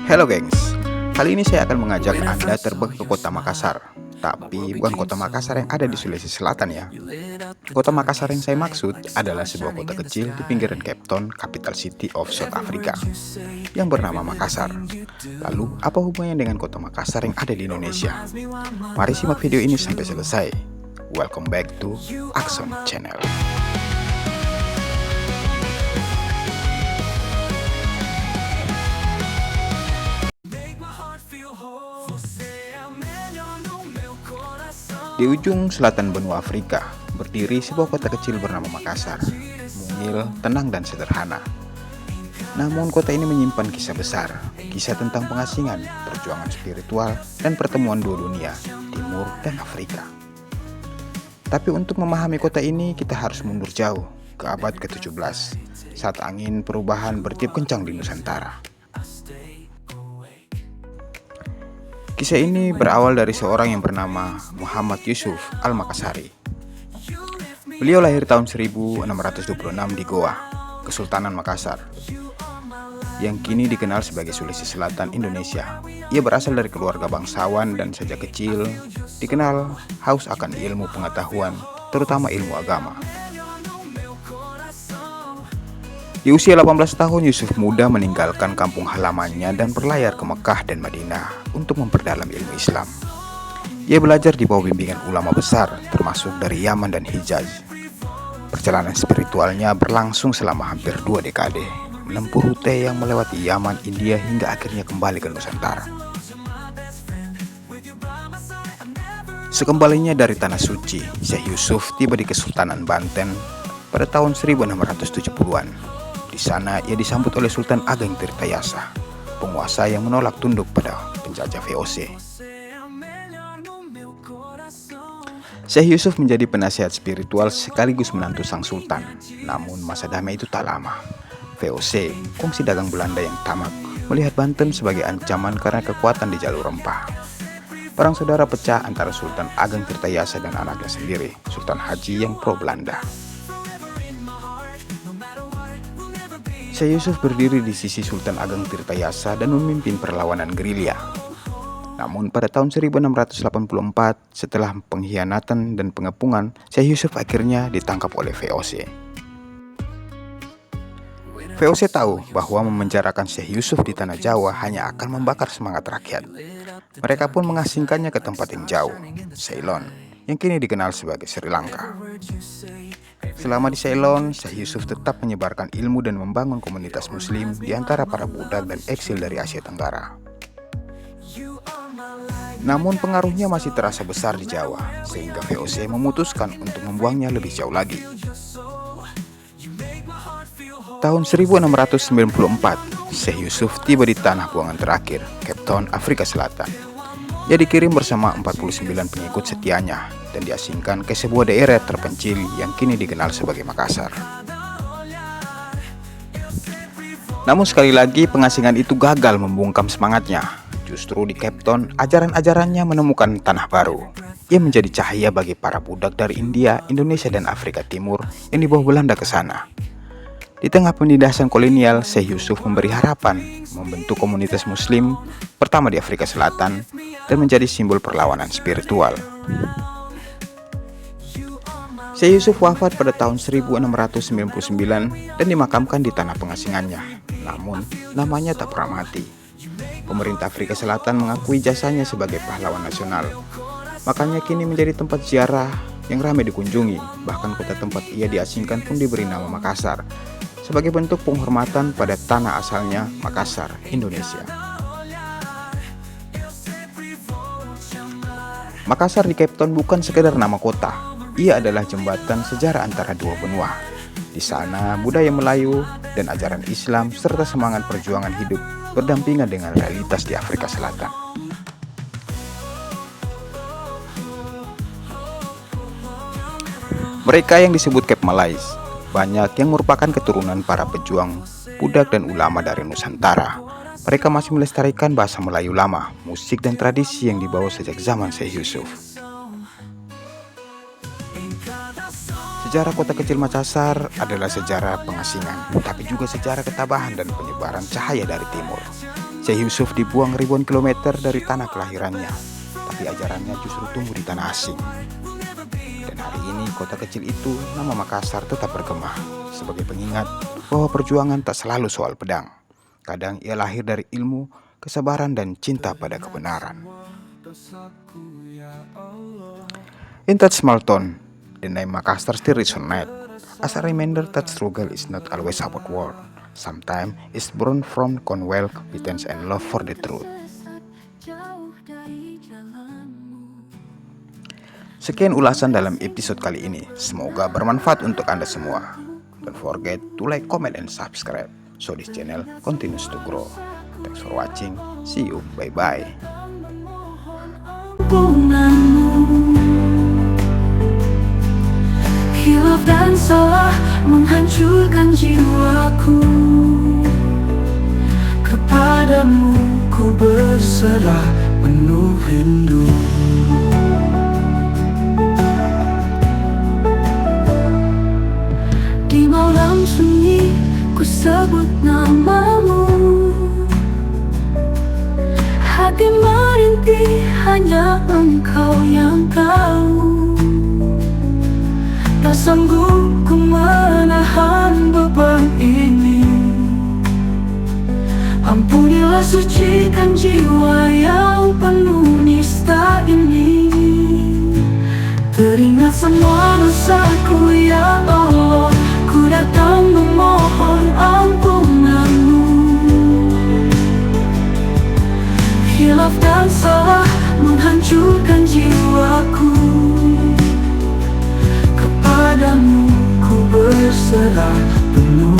Halo gengs, kali ini saya akan mengajak Anda terbang ke kota Makassar. Tapi bukan kota Makassar yang ada di Sulawesi Selatan ya. Kota Makassar yang saya maksud adalah sebuah kota kecil di pinggiran Cape Town, capital city of South Africa, yang bernama Makassar. Lalu, apa hubungannya dengan kota Makassar yang ada di Indonesia? Mari simak video ini sampai selesai. Welcome back to Axon Channel. Di ujung selatan benua Afrika, berdiri sebuah kota kecil bernama Makassar. Mungil, tenang, dan sederhana. Namun kota ini menyimpan kisah besar, kisah tentang pengasingan, perjuangan spiritual, dan pertemuan dua dunia, Timur dan Afrika. Tapi untuk memahami kota ini, kita harus mundur jauh, ke abad ke-17, saat angin perubahan bertiup kencang di Nusantara. Kisah ini berawal dari seorang yang bernama Muhammad Yusuf Al-Makassari. Beliau lahir tahun 1626 di Goa, Kesultanan Makassar, yang kini dikenal sebagai Sulawesi Selatan, Indonesia. Ia berasal dari keluarga bangsawan dan sejak kecil dikenal haus akan ilmu pengetahuan, terutama ilmu agama. Di usia 18 tahun, Yusuf muda meninggalkan kampung halamannya dan berlayar ke Mekah dan Madinah untuk memperdalam ilmu Islam. Ia belajar di bawah bimbingan ulama besar, termasuk dari Yaman dan Hijaz. Perjalanan spiritualnya berlangsung selama hampir 2 dekade, menempuh rute yang melewati Yaman, India, hingga akhirnya kembali ke Nusantara. Sekembalinya dari Tanah Suci, Syekh Yusuf tiba di Kesultanan Banten pada tahun 1670-an. Di sana ia disambut oleh Sultan Ageng Tirtayasa, penguasa yang menolak tunduk pada penjajah VOC. Syekh Yusuf menjadi penasihat spiritual sekaligus menantu sang sultan. Namun masa damai itu tak lama. VOC, kongsi dagang Belanda yang tamak, melihat Banten sebagai ancaman karena kekuatan di jalur rempah. Perang saudara pecah antara Sultan Ageng Tirtayasa dan anaknya sendiri, Sultan Haji yang pro Belanda. Syekh Yusuf berdiri di sisi Sultan Ageng Tirtayasa dan memimpin perlawanan gerilya. Namun pada tahun 1684, setelah pengkhianatan dan pengepungan, Syekh Yusuf akhirnya ditangkap oleh VOC. VOC tahu bahwa memenjarakan Syekh Yusuf di tanah Jawa hanya akan membakar semangat rakyat. Mereka pun mengasingkannya ke tempat yang jauh, Ceylon, yang kini dikenal sebagai Sri Lanka. Selama di Ceylon, Syekh Yusuf tetap menyebarkan ilmu dan membangun komunitas muslim di antara para budak dan eksil dari Asia Tenggara. Namun pengaruhnya masih terasa besar di Jawa, sehingga VOC memutuskan untuk membuangnya lebih jauh lagi. Tahun 1694, Syekh Yusuf tiba di tanah buangan terakhir, Cape Town, Afrika Selatan. Ia dikirim bersama 49 pengikut setianya dan diasingkan ke sebuah daerah terpencil yang kini dikenal sebagai Makassar. Namun sekali lagi pengasingan itu gagal membungkam semangatnya. Justru di Cape Town, ajaran-ajarannya menemukan tanah baru. Ia menjadi cahaya bagi para budak dari India, Indonesia, dan Afrika Timur yang dibawa Belanda ke sana. Di tengah penindasan kolonial, Syekh Yusuf memberi harapan, membentuk komunitas muslim pertama di Afrika Selatan, dan menjadi simbol perlawanan spiritual. Syekh Yusuf wafat pada tahun 1699 dan dimakamkan di tanah pengasingannya. Namun, namanya tak pernah mati. Pemerintah Afrika Selatan mengakui jasanya sebagai pahlawan nasional. Makanya kini menjadi tempat ziarah yang ramai dikunjungi. Bahkan kota tempat ia diasingkan pun diberi nama Makassar, sebagai bentuk penghormatan pada tanah asalnya, Makassar, Indonesia. Makassar di Cape Town bukan sekedar nama kota. Ia adalah jembatan sejarah antara dua benua. Di sana, budaya Melayu dan ajaran Islam serta semangat perjuangan hidup berdampingan dengan realitas di Afrika Selatan. Mereka yang disebut Cape Malais banyak yang merupakan keturunan para pejuang, budak, dan ulama dari Nusantara. Mereka masih melestarikan bahasa Melayu lama, musik, dan tradisi yang dibawa sejak zaman Syekh Yusuf. Sejarah kota kecil Makassar adalah sejarah pengasingan, tapi juga sejarah ketabahan dan penyebaran cahaya dari timur. Aceh Yusuf dibuang ribuan kilometer dari tanah kelahirannya, tapi ajarannya justru tumbuh di tanah asing. Dan hari ini kota kecil itu, nama Makassar tetap bergema sebagai pengingat bahwa perjuangan tak selalu soal pedang. Kadang ia lahir dari ilmu, kesabaran, dan cinta pada kebenaran. In that small town, the name Makassar still resonates as a reminder that struggle is not always about war. Sometimes it's born from commonwealth, competence, and love for the truth. Sekian ulasan dalam episode kali ini. Semoga bermanfaat untuk Anda semua. Don't forget to like, comment, and subscribe so this channel continues to grow. Thanks for watching. See you. Bye-bye. Hilaf dan salah menghancurkan jiwaku. Kepadamu ku berserah penuh rindu. Di malam sunyi ku sebut namamu. Hati merintih, hanya engkau yang tahu. Tak sanggup ku menahan beban ini. Ampunilah, sucikan jiwa yang penuh nista ini. Teringat semua dosaku ya Allah, ku datang memohon ampunanmu. Hilaf dan salah menghancurkan jiwaku. Kepadamu ku berserah penuh